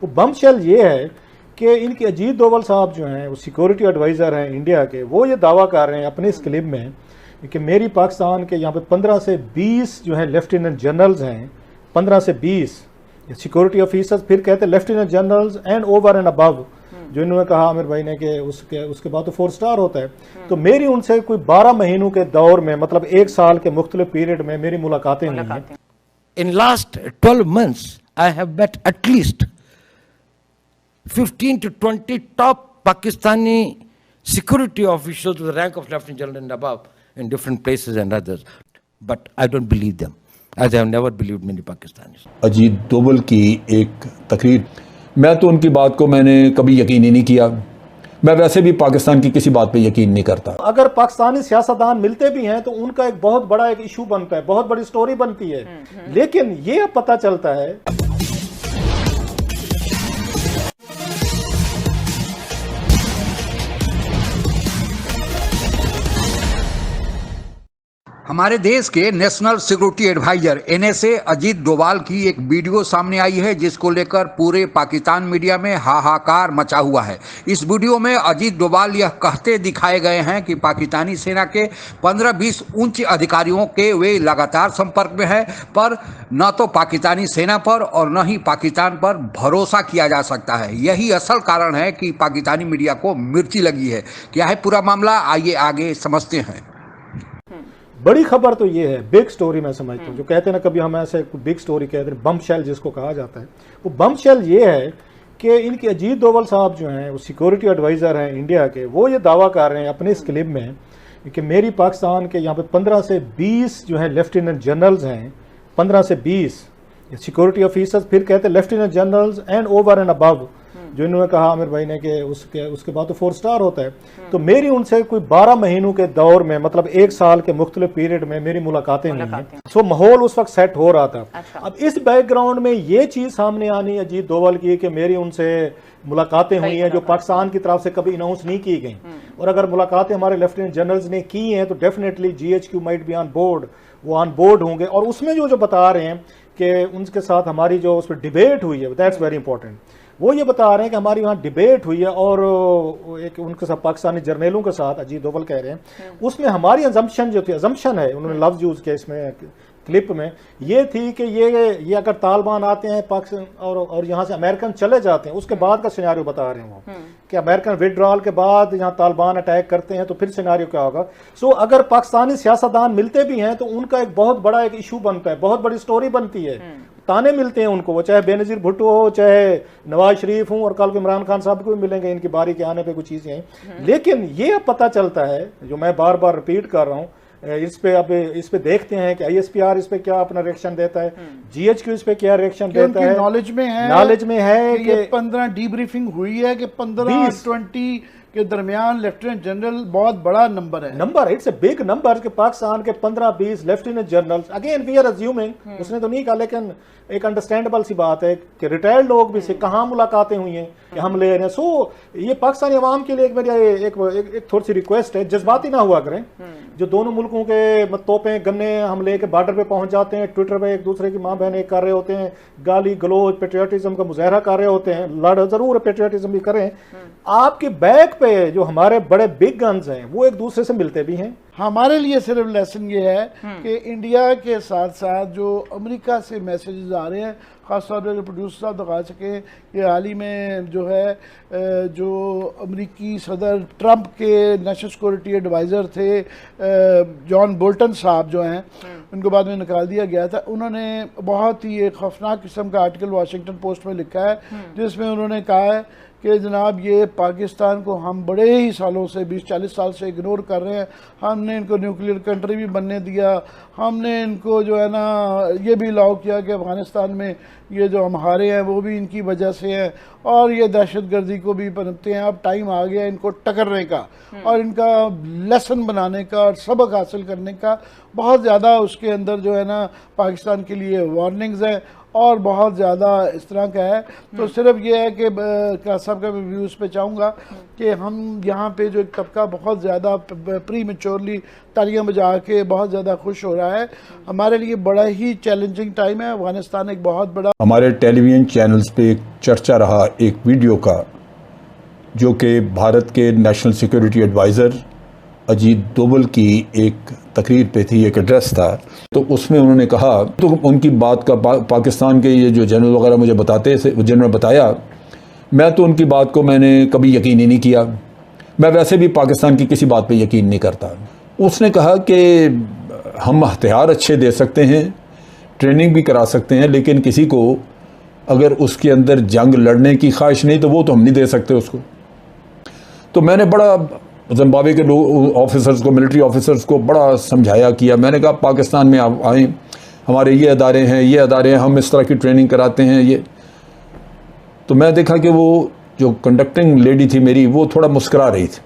वो बमशेल ये है कि इनके अजीत डोभाल साहब जो हैं वो सिक्योरिटी एडवाइज़र हैं इंडिया के, वो ये दावा कर रहे हैं अपने इस क्लिप में कि मेरी पाकिस्तान के यहाँ पे 15 से 20 जो हैं लेफ्टिनेंट जनरल्स हैं, 15 से 20 सिक्योरिटी ऑफिसर्स, फिर कहते हैं lieutenant generals and over and above, जो इन्होंने कहा आमिर भाई ने कि उसके बाद तो 4 स्टार होता है। तो मेरी उनसे कोई 12 महीनों के दौर में, मतलब 1 साल के मुख्तलिफ पीरियड में मेरी मुलाकातें हुई हैं। In last 12 months, I have met at least 15 to 20 top Pakistani security officials with the rank of Lieutenant General and above in different places and others. But I don't believe them, as I have never believed many Pakistanis. Ajit Doval की एक तकरीर, मैं तो उनकी बात को मैंने कभी यकीन ही नहीं किया। मैं वैसे भी पाकिस्तान की किसी बात पे यकीन नहीं करता। अगर पाकिस्तानी सियासतदान मिलते भी हैं तो उनका एक बहुत बड़ा एक इशू बनता है, बहुत बड़ी स्टोरी बनती है। लेकिन ये अब पता चलता है हमारे देश के national security adviser NSA Ajit Doval की एक वीडियो सामने आई है, जिसको लेकर पूरे पाकिस्तान मीडिया में हाहाकार मचा हुआ है। इस वीडियो में अजीत डोभाल यह कहते दिखाए गए हैं कि पाकिस्तानी सेना के 15-20 उच्च अधिकारियों के वे लगातार संपर्क में है, पर न तो पाकिस्तानी सेना पर और न ही पाकिस्तान पर भरोसा किया जा सकता है। यही असल कारण है कि पाकिस्तानी मीडिया को मिर्ची लगी है। क्या है पूरा मामला, आइए आगे समझते हैं। बड़ी खबर तो ये है, बिग स्टोरी मैं समझता हूँ, जो कहते हैं ना कभी हम ऐसे बिग स्टोरी कहते हैं, बमशेल जिसको कहा जाता है, वो बमशेल ये है कि इनके अजीत डोभाल साहब जो हैं वो सिक्योरिटी एडवाइज़र हैं इंडिया के, वो ये दावा कर रहे हैं अपने इस क्लिप में कि मेरी पाकिस्तान के यहाँ पे 15 से 20 जो हैं लेफ्टिनेंट जनरल्स हैं, 15 से 20 सिक्योरिटी ऑफिसर्स, फिर कहते हैं lieutenant generals and over and above, जो इन्होंने कहा आमिर भाई ने कि उसके बाद तो 4 स्टार होता है। तो मेरी उनसे कोई 12 महीनों के दौर में, मतलब 1 साल के मुख्तलिफ पीरियड में मेरी मुलाकातें हुई हैं। सो माहौल उस वक्त सेट हो रहा था। अब इस बैकग्राउंड में ये चीज़ सामने आनी अजीत डोभाल की कि मेरी उनसे मुलाकातें हुई हैं जो पाकिस्तान की तरफ से कभी अनाउंस नहीं की गई, और अगर मुलाकातें हमारे लेफ्टिनेंट जनरल्स ने की हैं तो definitely GHQ might be on board, वो ऑन बोर्ड होंगे। और उसमें जो बता रहे हैं कि उनके साथ हमारी जो उस पर डिबेट हुई है, दैट्स वेरी इंपॉर्टेंट। वो ये बता रहे हैं कि हमारी वहाँ डिबेट हुई है और एक उनके साथ पाकिस्तानी जर्नलों के साथ, अजीत डोभाल कह रहे हैं, उसमें हमारी अजम्पशन जो थी, अजम्पशन है, उन्होंने लफ्ज़ यूज़ किया इसमें क्लिप में, ये थी कि ये अगर तालिबान आते हैं पाकिस्तान और यहाँ से अमेरिकन चले जाते हैं, उसके बाद का सिनेरियो बता रहे हैं वो कि अमेरिकन विड्रॉल के बाद यहाँ तालिबान अटैक करते हैं तो फिर सिनेरियो क्या होगा। सो अगर पाकिस्तानी सियासतदान मिलते भी हैं तो उनका एक बहुत बड़ा एक इशू बनता है, बहुत बड़ी स्टोरी बनती है, ताने मिलते हैं उनको, वो चाहे बेनज़ीर भुट्टो हो, चाहे नवाज शरीफ हो, और कल को इमरान खान साहब को भी मिलेंगे इनकी बारी के आने पे कुछ चीज़ें हैं। लेकिन ये अब पता चलता है, जो मैं बार बार रिपीट कर रहा हूँ, इस पे देखते हैं कि ISPR इस पे क्या अपना रिएक्शन देता है, GHQ इस पे क्या रिएक्शन देता है। नॉलेज में है कि ये 15 डीब्रीफिंग हुई है कि 15-20 के दरमियान लेफ्टिनेंट जनरल बहुत बड़ा number, it's a big number कि पाकिस्तान के 15-20 lieutenant generals, again we are assuming, उसने तो नहीं कहा, लेकिन एक अंडरस्टैंडेबल सी बात है कि रिटायर्ड लोग भी से कहाँ मुलाकातें हुई हैं कि हम ले रहे हैं। सो ये पाकिस्तानी अवाम के लिए एक मेरी एक थोड़ी सी रिक्वेस्ट है, जज्बाती ना हुआ करें। जो दोनों मुल्कों के तोपें गन्ने हम लेके बॉर्डर पे पहुंच जाते हैं, ट्विटर पे एक दूसरे की माँ बहनें कर रहे होते हैं, गाली गलोच पेट्रियाटिज्म का मुजाहरा कर रहे होते हैं, लड़ जरूर पेट्रियाटिज्म भी करें, आपके बैक पे जो हमारे बड़े बिग गन्स हैं वो एक दूसरे से मिलते भी हैं। हमारे लिए सिर्फ लेसन ये है कि इंडिया के साथ साथ जो अमेरिका से मैसेजेस आ रहे हैं, ख़ासतौर पर प्रोड्यूसर साहब दिखा सकें कि हाल ही में जो है जो अमेरिकी सदर ट्रंप के नेशनल सिक्योरिटी एडवाइज़र थे जॉन बोल्टन साहब जो हैं, उनको बाद में निकाल दिया गया था। उन्होंने बहुत ही एक खौफनाक किस्म का आर्टिकल वाशिंगटन पोस्ट में लिखा है, जिसमें उन्होंने कहा है कि जनाब ये पाकिस्तान को हम बड़े ही सालों से 20-40 साल से इग्नोर कर रहे हैं। हमने इनको न्यूक्लियर कंट्री भी बनने दिया, हमने इनको जो है ना ये भी अलाउ किया कि अफ़गानिस्तान में ये जो हम हारे हैं वो भी इनकी वजह से हैं, और ये दहशतगर्दी को भी पनपते हैं। अब टाइम आ गया इनको टकरने का और इनका लेसन बनाने का और सबक हासिल करने का। बहुत ज़्यादा उसके अंदर जो है ना पाकिस्तान के लिए वार्निंग्स हैं, और बहुत ज़्यादा इस तरह का है। तो सिर्फ ये है कि साहब का मैं व्यूज़ पे चाहूँगा कि हम यहाँ पे जो एक तबका बहुत ज़्यादा प्री मेच्योरली तालियां बजा के बहुत ज़्यादा खुश हो रहा है, हमारे लिए बड़ा ही चैलेंजिंग टाइम है। अफगानिस्तान एक बहुत बड़ा, हमारे टेलीविज़न चैनल्स पे एक चर्चा रहा एक वीडियो का, जो कि भारत के national security adviser Ajit Doval की एक तकरीर पे थी, एक एड्रेस था। तो उसमें उन्होंने कहा, तो उनकी बात का पाकिस्तान के ये जो जनरल वगैरह मुझे बताते थे, जिन्होंने बताया, मैं तो उनकी बात को मैंने कभी यकीन ही नहीं किया। मैं वैसे भी पाकिस्तान की किसी बात पे यकीन नहीं करता। उसने कहा कि हम हथियार अच्छे दे सकते हैं, ट्रेनिंग भी करा सकते हैं, लेकिन किसी को अगर उसके अंदर जंग लड़ने की ख्वाहिश नहीं तो वो तो हम नहीं दे सकते उसको। तो मैंने बड़ा जिम्बाब्वे के लोग ऑफिसर्स को, मिलिट्री ऑफिसर्स को बड़ा समझाया किया। मैंने कहा पाकिस्तान में आप आएँ, हमारे ये अदारे हैं, ये अदारे हैं, हम इस तरह की ट्रेनिंग कराते हैं ये। तो मैं देखा कि वो जो कंडक्टिंग लेडी थी मेरी, वो थोड़ा मुस्कुरा रही थी।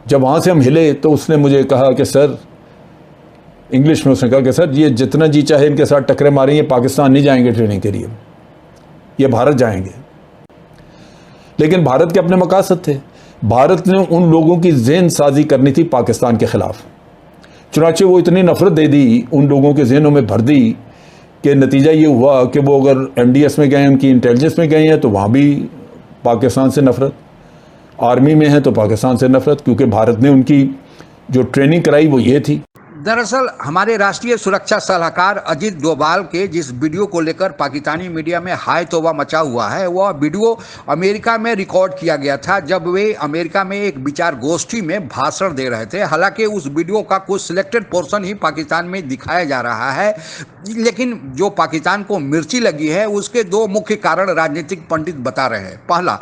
जब वहाँ से हम हिले तो उसने मुझे कहा कि सर, इंग्लिश में उसने कहा कि सर ये जितना जी चाहे इनके साथ टकरे मारें, ये पाकिस्तान नहीं जाएंगे ट्रेनिंग के लिए, ये भारत जाएंगे। लेकिन भारत के अपने मकासद थे। भारत ने उन लोगों की ज़हन साजी करनी थी पाकिस्तान के ख़िलाफ़, चुनाचे वो इतनी नफ़रत दे दी, उन लोगों के जहनों में भर दी कि नतीजा ये हुआ कि वो अगर MDS में गए, उनकी इंटेलिजेंस में गए हैं, तो वहाँ भी पाकिस्तान से नफ़रत, आर्मी में है तो पाकिस्तान से नफ़रत, क्योंकि भारत ने उनकी जो ट्रेनिंग कराई वो ये थी। दरअसल हमारे राष्ट्रीय सुरक्षा सलाहकार अजीत डोभाल के जिस वीडियो को लेकर पाकिस्तानी मीडिया में हाय तौबा मचा हुआ है, वह वीडियो अमेरिका में रिकॉर्ड किया गया था जब वे अमेरिका में एक विचार गोष्ठी में भाषण दे रहे थे। हालांकि उस वीडियो का कुछ सिलेक्टेड पोर्शन ही पाकिस्तान में दिखाया जा रहा है, लेकिन जो पाकिस्तान को मिर्ची लगी है उसके दो मुख्य कारण राजनीतिक पंडित बता रहे हैं। पहला,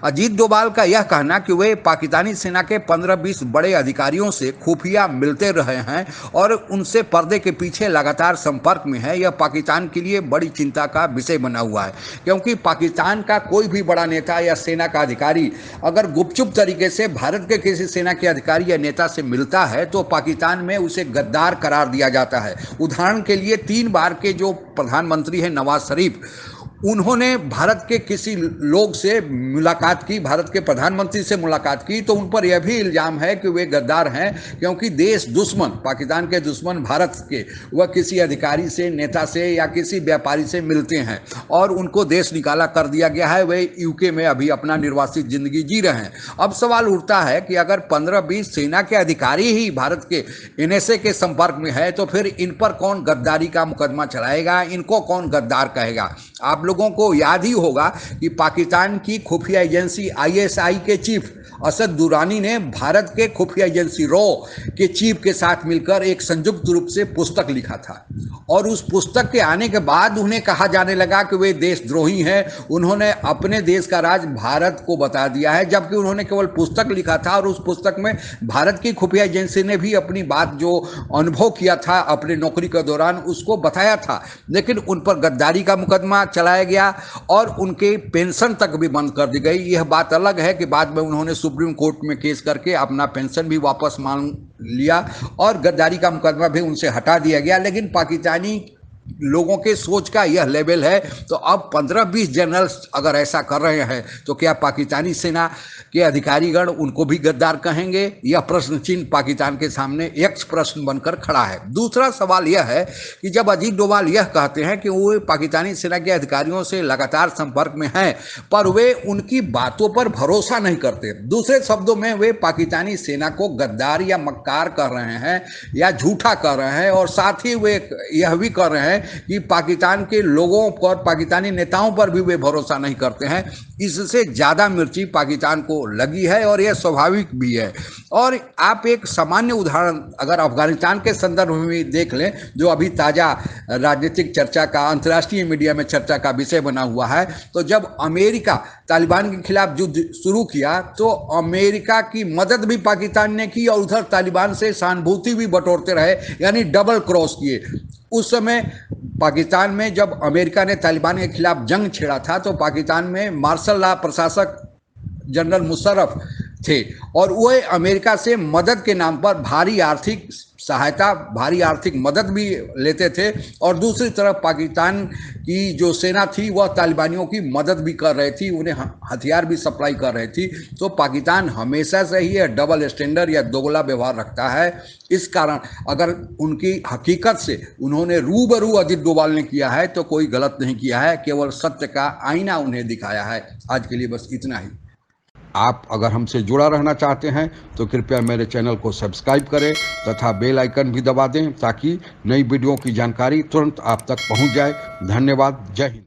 अजीत डोभाल का यह कहना कि वे पाकिस्तानी सेना के 15-20 बड़े अधिकारियों से खुफिया मिलते रहे हैं और उनसे पर्दे के पीछे लगातार संपर्क में है, यह पाकिस्तान के लिए बड़ी चिंता का विषय बना हुआ है। क्योंकि पाकिस्तान का कोई भी बड़ा नेता या सेना का अधिकारी अगर गुपचुप तरीके से भारत के किसी सेना के अधिकारी या नेता से मिलता है तो पाकिस्तान में उसे गद्दार करार दिया जाता है। उदाहरण के लिए 3 बार के जो प्रधानमंत्री हैं नवाज शरीफ, उन्होंने भारत के किसी लोग से मुलाकात की, भारत के प्रधानमंत्री से मुलाकात की, तो उन पर यह भी इल्ज़ाम है कि वे गद्दार हैं, क्योंकि देश दुश्मन, पाकिस्तान के दुश्मन भारत के, वह किसी अधिकारी से, नेता से या किसी व्यापारी से मिलते हैं और उनको देश निकाला कर दिया गया है। वे UK में अभी अपना निर्वासित जिंदगी जी रहे हैं। अब सवाल उठता है कि अगर 15-20 सेना के अधिकारी ही भारत के NSA के संपर्क में है तो फिर इन पर कौन गद्दारी का मुकदमा चलाएगा, इनको कौन गद्दार कहेगा। आप लोगों को याद ही होगा कि पाकिस्तान की खुफिया एजेंसी ISI के चीफ असद दुरानी ने भारत के खुफिया एजेंसी रॉ के चीफ के साथ मिलकर एक संयुक्त रूप से पुस्तक लिखा था और उस पुस्तक के आने के बाद उन्हें कहा जाने लगा कि वे देशद्रोही हैं, उन्होंने अपने देश का राज भारत को बता दिया है, जबकि उन्होंने केवल पुस्तक लिखा था और उस पुस्तक में भारत की खुफिया एजेंसी ने भी अपनी बात जो अनुभव किया था अपने नौकरी के दौरान उसको बताया था। लेकिन उन पर गद्दारी का मुकदमा चलाया गया और उनके पेंशन तक भी बंद कर दी गई। यह बात अलग है कि बाद में उन्होंने सुप्रीम कोर्ट में केस करके अपना पेंशन भी वापस मांग लिया और गद्दारी का मुकदमा भी उनसे हटा दिया गया। लेकिन पाकिस्तानी लोगों के सोच का यह लेवल है, तो अब 15-20 जनरल्स अगर ऐसा कर रहे हैं तो क्या पाकिस्तानी सेना के अधिकारीगण उनको भी गद्दार कहेंगे? यह प्रश्न चिन्ह पाकिस्तान के सामने एक प्रश्न बनकर खड़ा है। दूसरा सवाल यह है कि जब अजीत डोभाल यह कहते हैं कि वो पाकिस्तानी सेना के अधिकारियों से लगातार संपर्क में हैं, पर वे उनकी बातों पर भरोसा नहीं करते, दूसरे शब्दों में वे पाकिस्तानी सेना को गद्दार या मक्कार कर रहे हैं या झूठा कर रहे हैं, और साथ ही वे यह भी कर रहे हैं कि पाकिस्तान के लोगों पर, पाकिस्तानी नेताओं पर भी वे भरोसा नहीं करते हैं। इससे ज़्यादा मिर्ची पाकिस्तान को लगी है और यह स्वाभाविक भी है। और आप एक सामान्य उदाहरण अगर अफगानिस्तान के संदर्भ में देख लें, जो अभी ताज़ा राजनीतिक चर्चा का, अंतर्राष्ट्रीय मीडिया में चर्चा का विषय बना हुआ है, तो जब अमेरिका तालिबान के खिलाफ युद्ध शुरू किया तो अमेरिका की मदद भी पाकिस्तान ने की और उधर तालिबान से सहानुभूति भी बटोरते रहे, यानी डबल क्रॉस किए। उस समय पाकिस्तान में जब अमेरिका ने तालिबान के खिलाफ जंग छेड़ा था तो पाकिस्तान में मार्शल लॉ प्रशासक जनरल मुशर्रफ थे और वह अमेरिका से मदद के नाम पर भारी आर्थिक सहायता, भारी आर्थिक मदद भी लेते थे और दूसरी तरफ पाकिस्तान की जो सेना थी वह तालिबानियों की मदद भी कर रही थी, उन्हें हथियार भी सप्लाई कर रही थी। तो पाकिस्तान हमेशा से ही डबल स्टैंडर्ड या दोगला व्यवहार रखता है। इस कारण अगर उनकी हकीकत से उन्होंने रूबरू अजीत डोभाल ने किया है तो कोई गलत नहीं किया है, केवल सत्य का आईना उन्हें दिखाया है। आज के लिए बस इतना ही। आप अगर हमसे जुड़ा रहना चाहते हैं तो कृपया मेरे चैनल को सब्सक्राइब करें तथा बेल आइकन भी दबा दें ताकि नई वीडियो की जानकारी तुरंत आप तक पहुंच जाए। धन्यवाद। जय हिंद।